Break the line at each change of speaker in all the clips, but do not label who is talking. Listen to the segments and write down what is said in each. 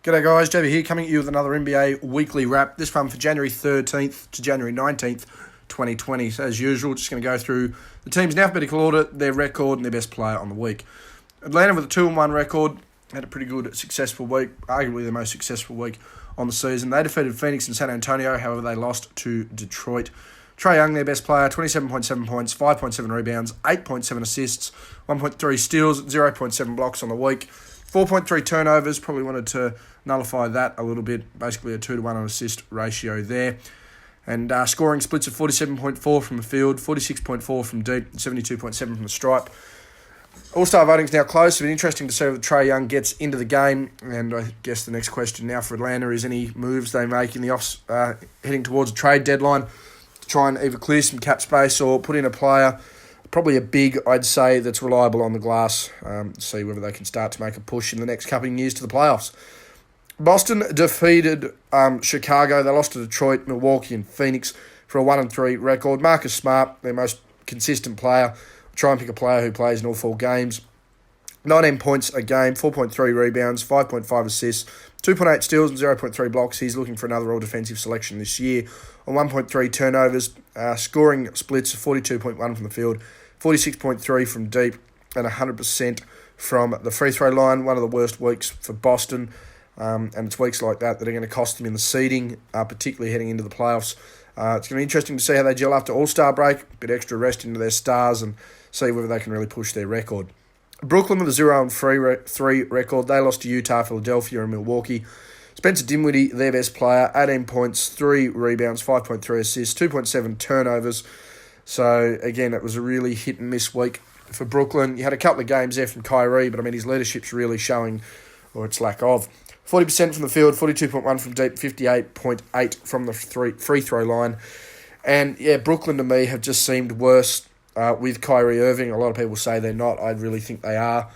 G'day guys, JB here, coming at you with another NBA weekly wrap. This one for January 13th to January 19th, 2020. So as usual, just going to go through the teams in alphabetical order, their record and their best player on the week. Atlanta with a 2-1 record, had a pretty good, successful week, arguably the most successful week on the season. They defeated Phoenix and San Antonio, however they lost to Detroit. Trae Young, their best player, 27.7 points, 5.7 rebounds, 8.7 assists, 1.3 steals, 0.7 blocks on the week. 4.3 turnovers, probably wanted to nullify that a little bit, basically a 2-to-1 on assist ratio there. And scoring splits of 47.4 from the field, 46.4 from deep, 72.7 from the stripe. All-Star voting's now close. It'll be interesting to see if Trae Young gets into the game. And I guess the next question now for Atlanta is any moves they make in the heading towards a trade deadline to try and either clear some cap space or put in a player, probably a big, I'd say, that's reliable on the glass. See whether they can start to make a push in the next couple of years to the playoffs. Boston defeated Chicago. They lost to Detroit, Milwaukee and Phoenix for a 1-3 record. Marcus Smart, their most consistent player. Try and pick a player who plays in all 4 games. 19 points a game, 4.3 rebounds, 5.5 assists, 2.8 steals and 0.3 blocks. He's looking for another all-defensive selection this year. On 1.3 turnovers, scoring splits of 42.1 from the field, 46.3 from deep, and 100% from the free throw line. One of the worst weeks for Boston. And it's weeks like that are going to cost them in the seeding, particularly heading into the playoffs. It's going to be interesting to see how they gel after All-Star break, a bit extra rest into their stars, and see whether they can really push their record. Brooklyn with a 0-3 record. They lost to Utah, Philadelphia, and Milwaukee. Spencer Dinwiddie, their best player, 18 points, 3 rebounds, 5.3 assists, 2.7 turnovers. So, again, it was a really hit-and-miss week for Brooklyn. You had a couple of games there from Kyrie, but, his leadership's really showing, or its lack of. 40% from the field, 42.1 from deep, 58.8 from the free throw line. And, Brooklyn to me have just seemed worse with Kyrie Irving. A lot of people say they're not. I really think they are.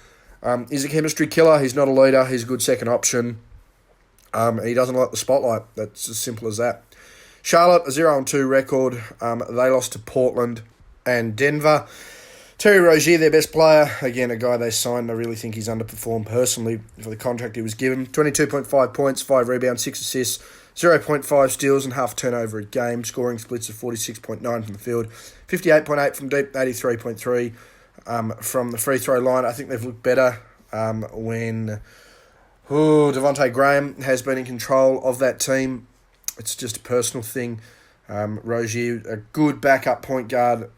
He's a chemistry killer. He's not a leader. He's a good second option. He doesn't like the spotlight. That's as simple as that. Charlotte, a 0-2 record. They lost to Portland and Denver. Terry Rozier, their best player, again, a guy they signed. I really think he's underperformed personally for the contract he was given. 22.5 points, 5 rebounds, 6 assists, 0.5 steals and half turnover a game. Scoring splits of 46.9 from the field, 58.8 from deep, 83.3 from the free throw line. I think they've looked better when Devontae Graham has been in control of that team. It's just a personal thing. Rozier, a good backup point guard.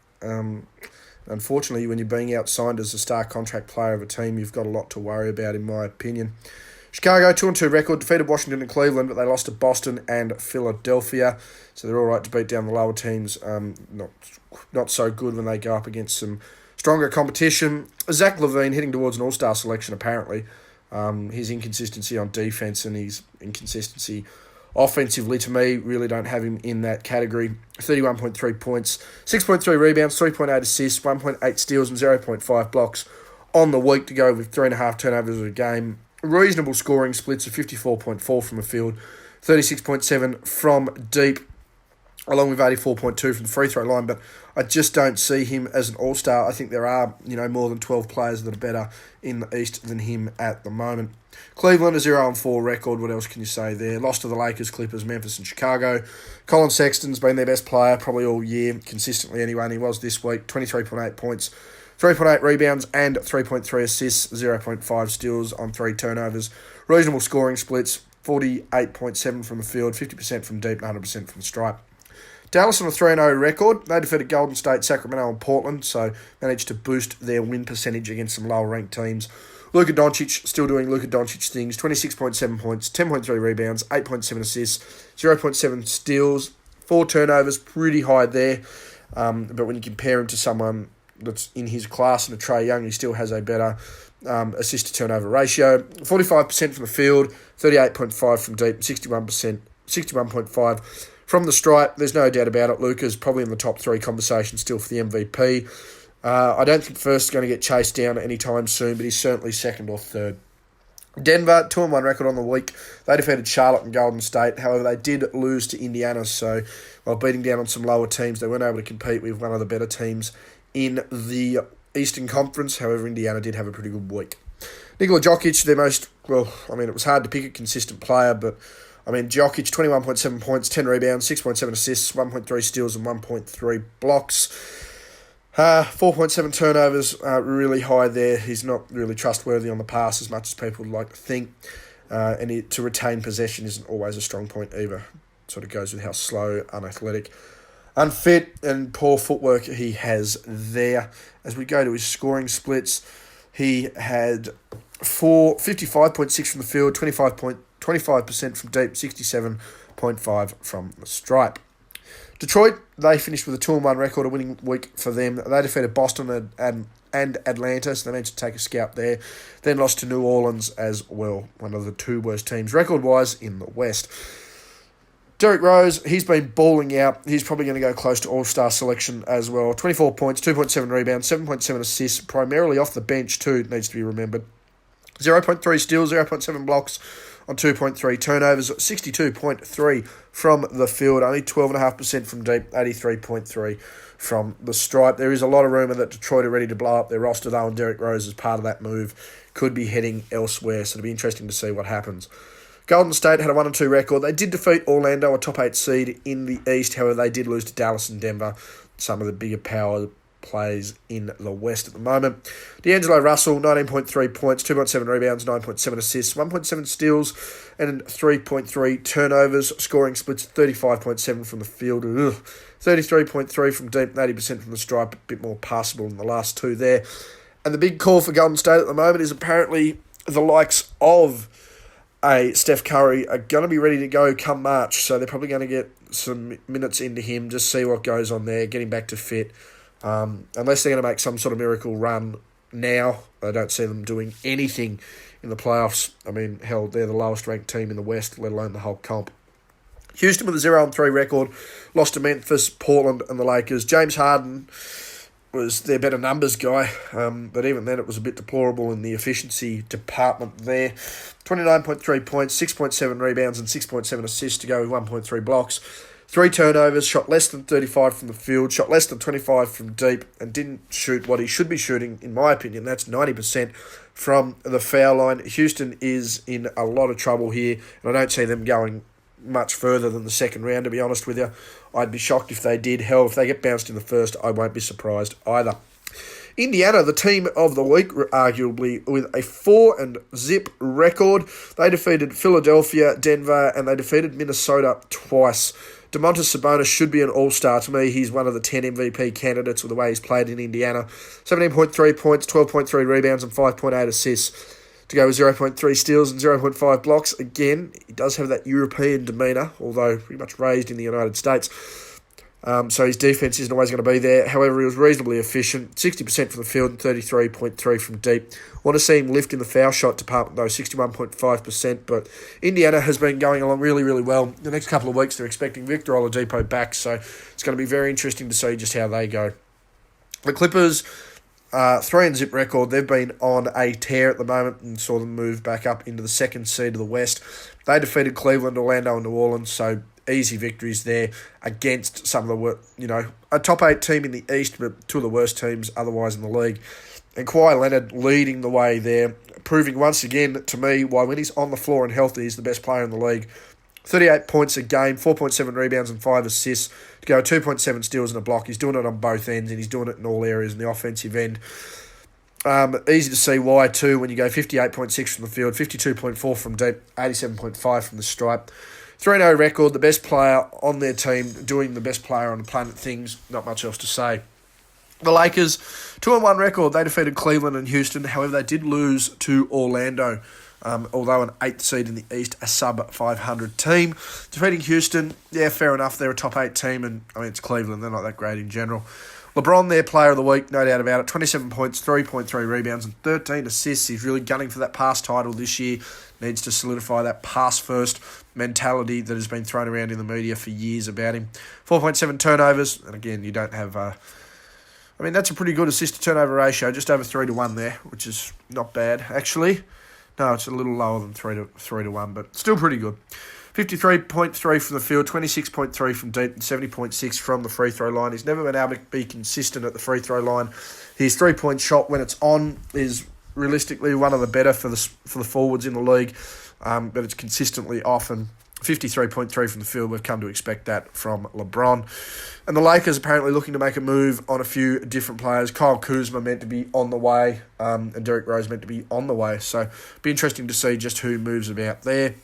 Unfortunately, when you're being outsigned as a star contract player of a team, you've got a lot to worry about, in my opinion. Chicago, 2-2 record, defeated Washington and Cleveland, but they lost to Boston and Philadelphia. So they're all right to beat down the lower teams. Not so good when they go up against some stronger competition. Zach Lavine heading towards an all-star selection, apparently. His inconsistency on defense and his inconsistency offensively, to me, really don't have him in that category. 31.3 points, 6.3 rebounds, 3.8 assists, 1.8 steals and 0.5 blocks on the week to go with 3.5 turnovers a game. Reasonable scoring splits of 54.4 from the field, 36.7 from deep, along with 84.2 from the free throw line. But I just don't see him as an all-star. I think there are, more than 12 players that are better in the East than him at the moment. Cleveland, a 0-4 record. What else can you say there? Lost to the Lakers, Clippers, Memphis and Chicago. Colin Sexton's been their best player probably all year, consistently anyway, and he was this week. 23.8 points, 3.8 rebounds and 3.3 assists, 0.5 steals on 3 turnovers. Reasonable scoring splits, 48.7 from the field, 50% from deep, and 100% from the stripe. Dallas on a 3-0 record. They defeated Golden State, Sacramento and Portland, so managed to boost their win percentage against some lower-ranked teams. Luka Doncic still doing Luka Doncic things. 26.7 points, 10.3 rebounds, 8.7 assists, 0.7 steals, 4 turnovers, pretty high there. But when you compare him to someone that's in his class and a Trae Young, he still has a better assist-to-turnover ratio. 45% from the field, 38.5 from deep, 61.5 from the stripe. There's no doubt about it. Luka's probably in the top 3 conversation still for the MVP. I don't think first is going to get chased down anytime soon, but he's certainly second or third. Denver, 2-1 record on the week. They defeated Charlotte and Golden State. However, they did lose to Indiana, so while beating down on some lower teams, they weren't able to compete with one of the better teams in the Eastern Conference. However, Indiana did have a pretty good week. Nikola Jokic, it was hard to pick a consistent player, but Jokic, 21.7 points, 10 rebounds, 6.7 assists, 1.3 steals, and 1.3 blocks. 4.7 turnovers, really high there. He's not really trustworthy on the pass as much as people would like to think. To retain possession isn't always a strong point either. Sort of goes with how slow, unathletic, unfit, and poor footwork he has there. As we go to his scoring splits, he had 55.6 from the field, 25% from deep, 67.5 from the stripe. Detroit, they finished with a 2-1 record, a winning week for them. They defeated Boston and Atlanta, so they managed to take a scalp there. Then lost to New Orleans as well, one of the two worst teams record-wise in the West. Derrick Rose, he's been balling out. He's probably going to go close to All-Star selection as well. 24 points, 2.7 rebounds, 7.7 assists, primarily off the bench too, it needs to be remembered. 0.3 steals, 0.7 blocks on 2.3 turnovers, 62.3 from the field, only 12.5% from deep, 83.3 from the stripe. There is a lot of rumour that Detroit are ready to blow up their roster though, and Derrick Rose as part of that move could be heading elsewhere, so it'll be interesting to see what happens. Golden State had a 1-2 record. They did defeat Orlando, a top 8 seed in the East. However, they did lose to Dallas and Denver, some of the bigger power plays in the West at the moment. D'Angelo Russell, 19.3 points, 2.7 rebounds, 9.7 assists, 1.7 steals, and 3.3 turnovers. Scoring splits 35.7 from the field, 33.3 from deep, 80% from the stripe, a bit more passable than the last two there. And the big call for Golden State at the moment is apparently the likes of Steph Curry are going to be ready to go come March, so they're probably going to get some minutes into him, just see what goes on there, get him back to fit. Unless they're going to make some sort of miracle run now, I don't see them doing anything in the playoffs. Hell, they're the lowest ranked team in the West, let alone the whole comp. Houston with a 0-3 record, lost to Memphis, Portland, and the Lakers. James Harden was their better numbers guy, but even then it was a bit deplorable in the efficiency department there. 29.3 points, 6.7 rebounds, and 6.7 assists to go with 1.3 blocks. 3 turnovers, shot less than 35 from the field, shot less than 25 from deep, and didn't shoot what he should be shooting, in my opinion. That's 90% from the foul line. Houston is in a lot of trouble here, and I don't see them going much further than the second round, to be honest with you. I'd be shocked if they did. Hell, if they get bounced in the first, I won't be surprised either. Indiana, the team of the week, arguably, with a 4-0 record. They defeated Philadelphia, Denver, and they defeated Minnesota twice. Domantas Sabonis should be an all-star to me. He's one of the 10 MVP candidates with the way he's played in Indiana. 17.3 points, 12.3 rebounds, and 5.8 assists to go with 0.3 steals and 0.5 blocks. Again, he does have that European demeanour, although pretty much raised in the United States. So his defence isn't always going to be there. However, he was reasonably efficient, 60% from the field and 33.3% from deep. Want to see him lift in the foul shot department, though, 61.5%. But Indiana has been going along really, really well. The next couple of weeks, they're expecting Victor Oladipo back, so it's going to be very interesting to see just how they go. The Clippers, 3-0 record. They've been on a tear at the moment and saw them move back up into the second seed of the West. They defeated Cleveland, Orlando, and New Orleans, so easy victories there against some of the, a top 8 team in the East, but two of the worst teams otherwise in the league. And Kawhi Leonard leading the way there, proving once again to me why when he's on the floor and healthy, he's the best player in the league. 38 points a game, 4.7 rebounds and 5 assists to go 2.7 steals and a block. He's doing it on both ends, and he's doing it in all areas in the offensive end. Easy to see why too when you go 58.6 from the field, 52.4 from deep, 87.5 from the stripe. 3-0 record, the best player on their team, doing the best player on the planet things, not much else to say. The Lakers, 2-1 record, they defeated Cleveland and Houston, however they did lose to Orlando, although an 8th seed in the East, a sub-500 team. Defeating Houston, yeah, fair enough, they're a top 8 team, and it's Cleveland, they're not that great in general. LeBron, their player of the week, no doubt about it. 27 points, 3.3 rebounds, and 13 assists. He's really gunning for that pass title this year. Needs to solidify that pass-first mentality that has been thrown around in the media for years about him. 4.7 turnovers, and again, you don't have... that's a pretty good assist-to-turnover ratio, just over 3-1 there, which is not bad, actually. No, it's a little lower than 3-1, but still pretty good. 53.3 from the field, 26.3 from deep, and 70.6 from the free throw line. He's never been able to be consistent at the free throw line. His 3-point shot, when it's on, is realistically one of the better for the forwards in the league, but it's consistently off, and 53.3 from the field. We've come to expect that from LeBron. And the Lakers apparently looking to make a move on a few different players. Kyle Kuzma meant to be on the way, and Derrick Rose meant to be on the way. So be interesting to see just who moves about there.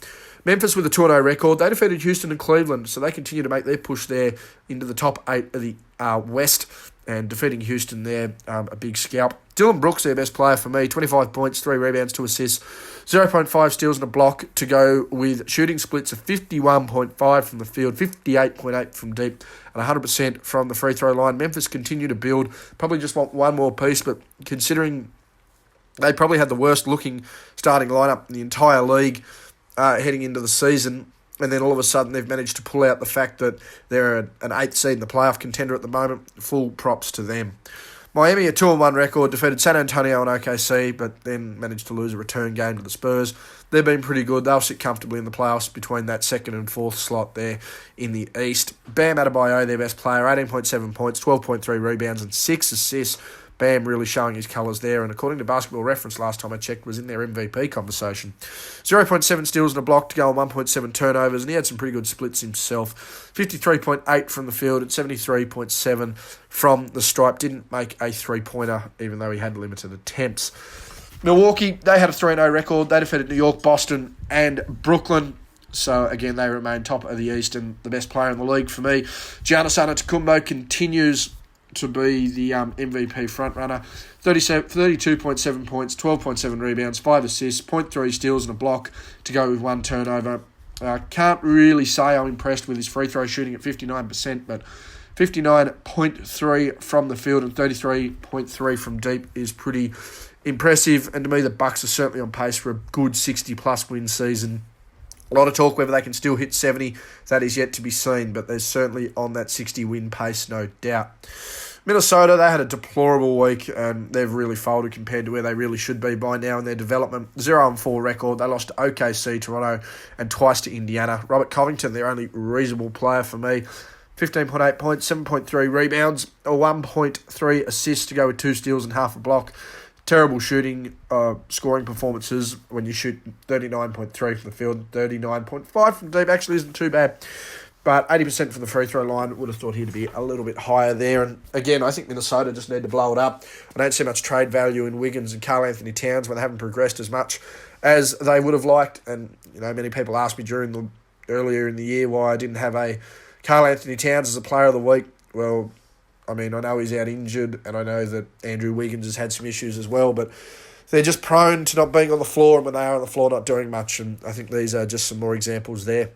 Memphis with a 2-0 record. They defeated Houston and Cleveland, so they continue to make their push there into the top 8 of the West, and defeating Houston there, a big scalp. Dylan Brooks, their best player for me, 25 points, 3 rebounds, 2 assists, 0.5 steals and a block, to go with shooting splits of 51.5 from the field, 58.8 from deep, and 100% from the free throw line. Memphis continue to build, probably just want one more piece, but considering they probably had the worst looking starting lineup in the entire league heading into the season, and then all of a sudden they've managed to pull out the fact that they're an 8th seed in the playoff contender at the moment. Full props to them. Miami, a 2-1 record, defeated San Antonio and OKC, but then managed to lose a return game to the Spurs. They've been pretty good. They'll sit comfortably in the playoffs between that 2nd and 4th slot there in the East. Bam Adebayo, their best player, 18.7 points, 12.3 rebounds and 6 assists. Bam really showing his colours there, and according to Basketball Reference last time I checked, was in their MVP conversation. 0.7 steals and a block to go on 1.7 turnovers, and he had some pretty good splits himself. 53.8 from the field and 73.7 from the stripe. Didn't make a three-pointer, even though he had limited attempts. Milwaukee, they had a 3-0 record. They defeated New York, Boston, and Brooklyn. So, again, they remain top of the East and the best player in the league for me. Giannis Antetokounmpo continues to be the MVP frontrunner. 32.7 points, 12.7 rebounds, 5 assists, 0.3 steals and a block to go with 1 turnover. Can't really say I'm impressed with his free throw shooting at 59%, but 59.3 from the field and 33.3 from deep is pretty impressive. And to me, the Bucks are certainly on pace for a good 60-plus win season. A lot of talk whether they can still hit 70. That is yet to be seen, but they're certainly on that 60-win pace, no doubt. Minnesota, they had a deplorable week, and they've really folded compared to where they really should be by now in their development. 0-4 record. They lost to OKC, Toronto, and twice to Indiana. Robert Covington, their only reasonable player for me. 15.8 points, 7.3 rebounds, or 1.3 assists to go with 2 steals and half a block. Terrible shooting, scoring performances when you shoot 39.3 from the field, 39.5 from deep. Actually isn't too bad. But 80% from the free throw line, would have thought he'd be a little bit higher there. And again, I think Minnesota just need to blow it up. I don't see much trade value in Wiggins and Karl Anthony Towns when they haven't progressed as much as they would have liked. And, many people asked me earlier in the year why I didn't have a Karl Anthony Towns as a player of the week. Well, I know he's out injured, and I know that Andrew Wiggins has had some issues as well, but they're just prone to not being on the floor, and when they are on the floor, not doing much, and I think these are just some more examples there.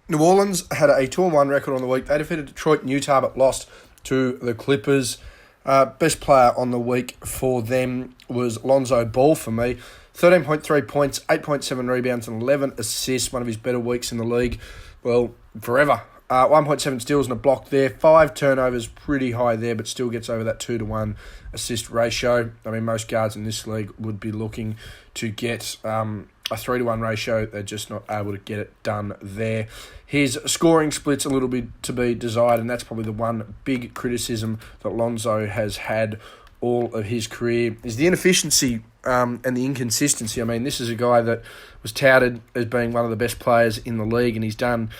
New Orleans had a 2-1 record on the week. They defeated Detroit and Utah, but lost to the Clippers. Best player on the week for them was Lonzo Ball for me. 13.3 points, 8.7 rebounds, and 11 assists, one of his better weeks in the league. Well, forever. 1.7 steals and a block there. 5 turnovers, pretty high there, but still gets over that 2-to-1 assist ratio. Most guards in this league would be looking to get a 3-to-1 ratio. They're just not able to get it done there. His scoring split's a little bit to be desired, and that's probably the one big criticism that Lonzo has had all of his career, is the inefficiency and the inconsistency. This is a guy that was touted as being one of the best players in the league, and he's done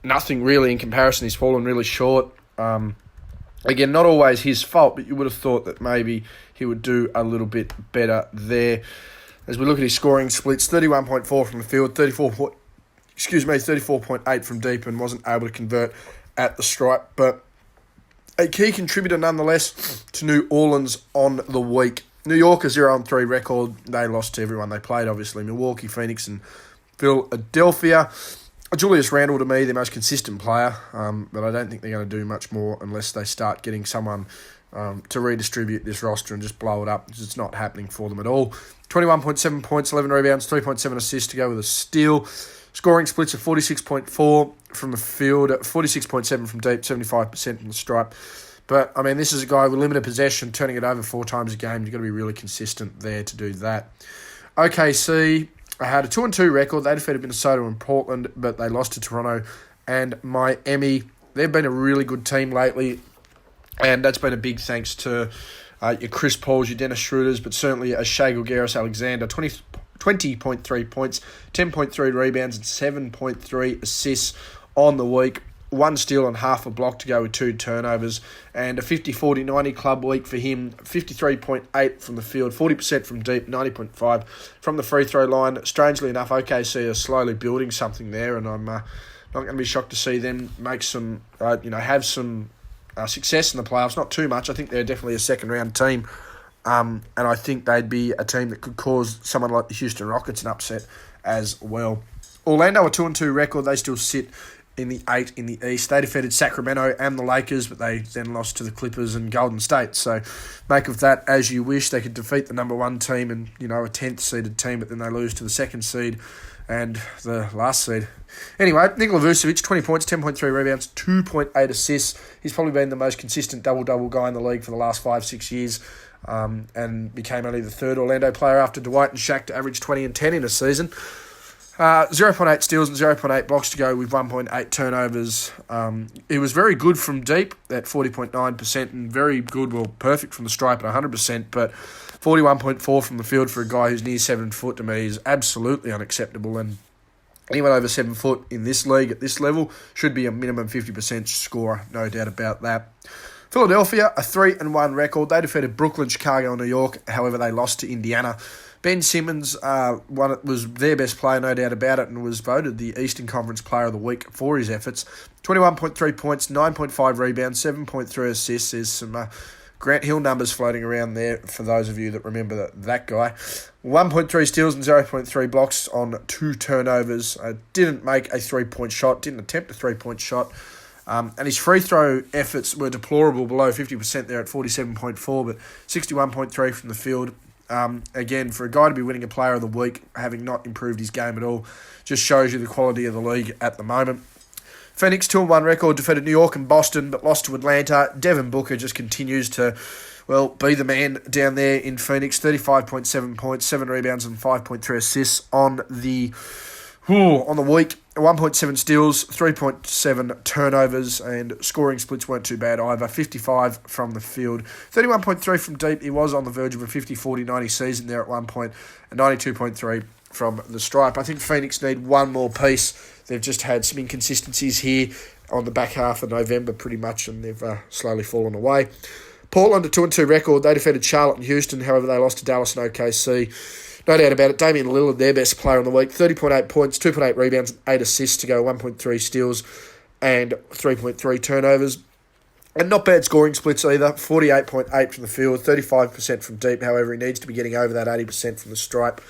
nothing really in comparison. He's fallen really short. Again, not always his fault, but you would have thought that maybe he would do a little bit better there. As we look at his scoring splits, 31.4 from the field, 34.8 from deep, and wasn't able to convert at the stripe. But a key contributor nonetheless to New Orleans on the week. New York, a 0-3 record. They lost to everyone they played, obviously. Milwaukee, Phoenix, and Philadelphia. Julius Randle, to me, their most consistent player, but I don't think they're going to do much more unless they start getting someone to redistribute this roster and just blow it up. It's not happening for them at all. 21.7 points, 11 rebounds, 3.7 assists to go with a steal. Scoring splits of 46.4 from the field, 46.7 from deep, 75% from the stripe. But, this is a guy with limited possession, turning it over 4 times a game. You've got to be really consistent there to do that. OKC had a 2-2 record. They defeated Minnesota and Portland, but they lost to Toronto and Miami. They've been a really good team lately, and that's been a big thanks to your Chris Pauls, your Dennis Schroeders, but certainly a Shai Gilgeous-Alexander, 20.3 points, 10.3 rebounds, and 7.3 assists on the week. 1 steal and half a block to go with 2 turnovers, and a 50-40-90 club week for him. 53.8 from the field, 40% from deep, 90.5 from the free throw line. Strangely enough, OKC are slowly building something there, and I'm not going to be shocked to see them make some, have some success in the playoffs. Not too much. I think they're definitely a second round team, and I think they'd be a team that could cause someone like the Houston Rockets an upset as well. Orlando, a 2-2 record. They still sit in the 8 in the East. They defeated Sacramento and the Lakers, but they then lost to the Clippers and Golden State. So make of that as you wish. They could defeat the number 1 team and, a 10th seeded team, but then they lose to the 2nd seed and the last seed. Anyway, Nikola Vucevic, 20 points, 10.3 rebounds, 2.8 assists. He's probably been the most consistent double-double guy in the league for the last 5-6 years, and became only the 3rd Orlando player after Dwight and Shaq to average 20 and 10 in a season. 0.8 steals and 0.8 blocks to go with 1.8 turnovers. It was very good from deep at 40.9% and very good, perfect from the stripe at 100%, but 41.4 from the field for a guy who's near 7 foot to me is absolutely unacceptable, and anyone over 7 foot in this league at this level should be a minimum 50% scorer, no doubt about that. Philadelphia, a 3-1 record. They defeated Brooklyn, Chicago, and New York. However, they lost to Indiana. Ben Simmons was their best player, no doubt about it, and was voted the Eastern Conference Player of the Week for his efforts. 21.3 points, 9.5 rebounds, 7.3 assists. There's some Grant Hill numbers floating around there for those of you that remember that guy. 1.3 steals and 0.3 blocks on 2 turnovers. Didn't make a 3-point shot, didn't attempt a 3-point shot. And his free throw efforts were deplorable, below 50% there at 47.4, but 61.3 from the field. Again, for a guy to be winning a Player of the Week, having not improved his game at all, just shows you the quality of the league at the moment. Phoenix, 2-1 record, defeated New York and Boston, but lost to Atlanta. Devin Booker just continues to, be the man down there in Phoenix. 35.7 points, 7 rebounds and 5.3 assists on the week. 1.7 steals, 3.7 turnovers, and scoring splits weren't too bad either. 55 from the field, 31.3 from deep. He was on the verge of a 50-40-90 season there at one point, and 92.3 from the stripe. I think Phoenix need one more piece. They've just had some inconsistencies here on the back half of November pretty much, and they've slowly fallen away. Portland, a 2-2 record. They defeated Charlotte and Houston. However, they lost to Dallas and OKC. No doubt about it, Damian Lillard, their best player on the week, 30.8 points, 2.8 rebounds, 8 assists to go, 1.3 steals and 3.3 turnovers. And not bad scoring splits either, 48.8 from the field, 35% from deep. However, he needs to be getting over that 80% from the stripe.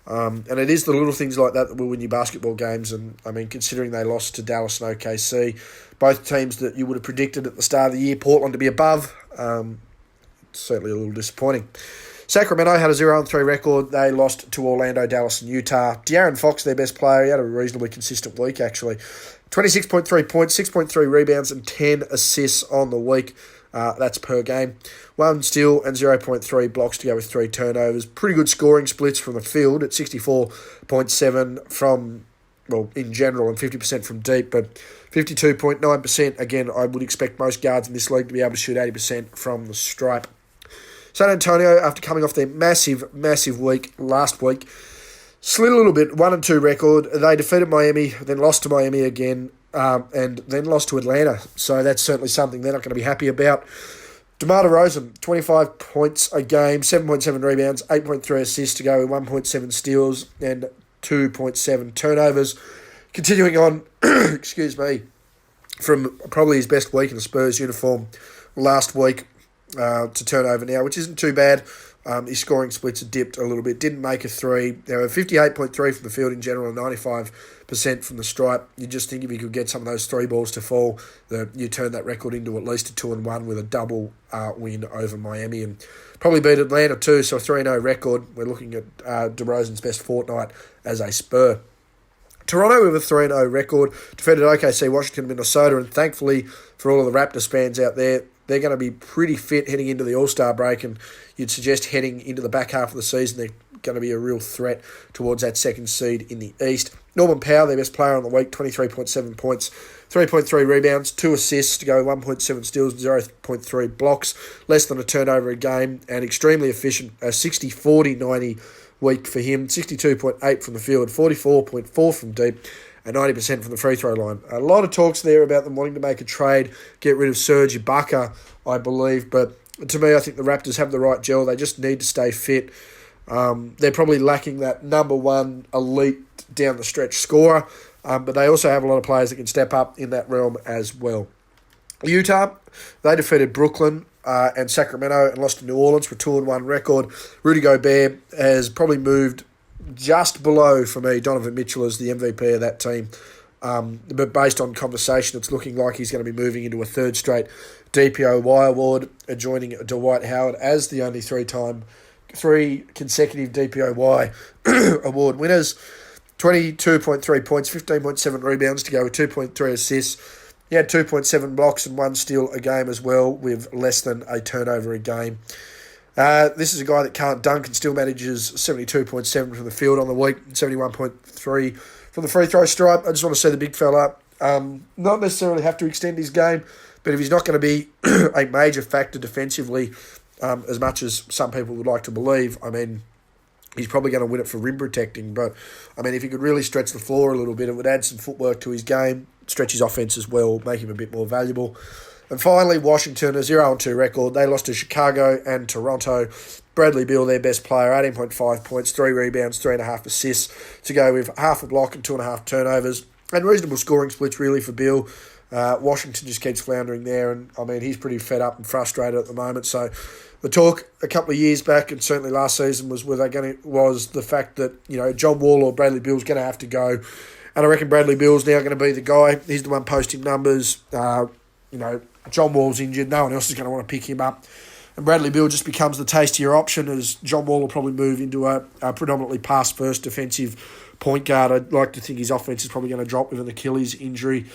And it is the little things like that will win you basketball games. And, considering they lost to Dallas and OKC, both teams that you would have predicted at the start of the year, Portland to be above, certainly a little disappointing. Sacramento had a 0-3 record. They lost to Orlando, Dallas, and Utah. De'Aaron Fox, their best player, he had a reasonably consistent week, actually. 26.3 points, 6.3 rebounds, and 10 assists on the week. That's per game. 1 steal and 0.3 blocks to go with 3 turnovers. Pretty good scoring splits from the field at 64.7 from, in general, and 50% from deep, but 52.9%. Again, I would expect most guards in this league to be able to shoot 80% from the stripe. San Antonio, after coming off their massive week last week, slid a little bit, 1-2 record. They defeated Miami, then lost to Miami again, and then lost to Atlanta. So that's certainly something they're not going to be happy about. DeMar DeRozan, 25 points a game, 7.7 rebounds, 8.3 assists to go, 1.7 steals, and 2.7 turnovers. Continuing on, from probably his best week in the Spurs uniform last week, to turnover now, which isn't too bad. His scoring splits have dipped a little bit. Didn't make a 3. They were 58.3 from the field in general and 95% from the stripe. You just think if you could get some of those 3 balls to fall, that you turn that record into at least a 2-1 with a double win over Miami, and probably beat Atlanta too. So a 3-0 record. We're looking at DeRozan's best fortnight as a Spur. Toronto with a 3-0 record, defeated OKC, Washington, Minnesota, and thankfully for all of the Raptors fans out there, they're going to be pretty fit heading into the All-Star break, and you'd suggest heading into the back half of the season they're going to be a real threat towards that 2nd seed in the East. Norman Powell, their best player on the week, 23.7 points, 3.3 rebounds, 2 assists to go, 1.7 steals, 0.3 blocks, less than a turnover a game, and extremely efficient, a 60-40-90 week for him, 62.8 from the field, 44.4 from deep, and 90% from the free throw line. A lot of talks there about them wanting to make a trade, get rid of Serge Ibaka, I believe, but to me, I think the Raptors have the right gel. They just need to stay fit. They're probably lacking that number one elite down the stretch scorer, but they also have a lot of players that can step up in that realm as well. Utah, they defeated Brooklyn and Sacramento and lost to New Orleans for 2-1 record. Rudy Gobert has probably moved just below, for me, Donovan Mitchell as the MVP of that team. But based on conversation, it's looking like he's going to be moving into a third straight DPOY award, joining Dwight Howard as the only three consecutive DPOY award winners. 22.3 points, 15.7 rebounds to go with 2.3 assists. He had 2.7 blocks and 1 steal a game as well, with less than a turnover a game. This is a guy that can't dunk and still manages 72.7 from the field on the week, 71.3 from the free throw stripe. I just want to see the big fella not necessarily have to extend his game, but if he's not going to be a major factor defensively, as much as some people would like to believe, I mean, he's probably going to win it for rim protecting. But, I mean, if he could really stretch the floor a little bit, it would add some footwork to his game, stretch his offense as well, make him a bit more valuable. And finally, Washington, a 0-2 record. They lost to Chicago and Toronto. Bradley Beal, their best player, 18.5 points, 3 rebounds, 3.5 assists to go with half a block and 2.5 turnovers. And reasonable scoring splits, really, for Beal. Washington just keeps floundering there, and, I mean, he's pretty fed up and frustrated at the moment. So the talk a couple of years back, and certainly last season, was the fact that, you know, John Wall or Bradley Beal's going to have to go. And I reckon Bradley Beal's now going to be the guy. He's the one posting numbers. John Wall's injured. No one else is going to want to pick him up. And Bradley Beal just becomes the tastier option, as John Wall will probably move into a predominantly pass-first defensive point guard. I'd like to think his offense is probably going to drop with an Achilles injury.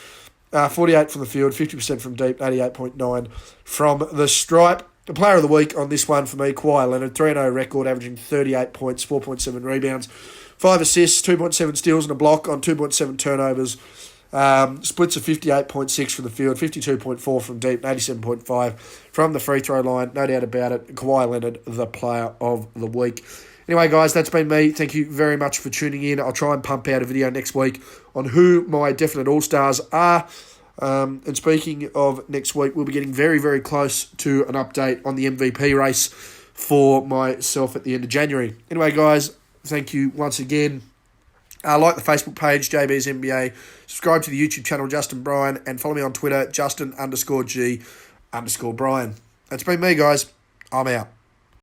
48 from the field, 50% from deep, 88.9 from the stripe. The player of the week on this one for me, Kawhi Leonard, 3-0 record, averaging 38 points, 4.7 rebounds, 5 assists, 2.7 steals and a block on 2.7 turnovers. Splits of 58.6 from the field, 52.4 from deep, 87.5 from the free throw line. No doubt about it. Kawhi Leonard, the player of the week. Anyway, guys, that's been me. Thank you very much for tuning in. I'll try and pump out a video next week on who my definite All-Stars are. And speaking of next week, we'll be getting very, very close to an update on the MVP race for myself at the end of January. Anyway, guys, thank you once again. Like the Facebook page, JB's NBA. Subscribe to the YouTube channel, Justin Bryan, and follow me on Twitter, Justin_G_Bryan. That's been me, guys. I'm out.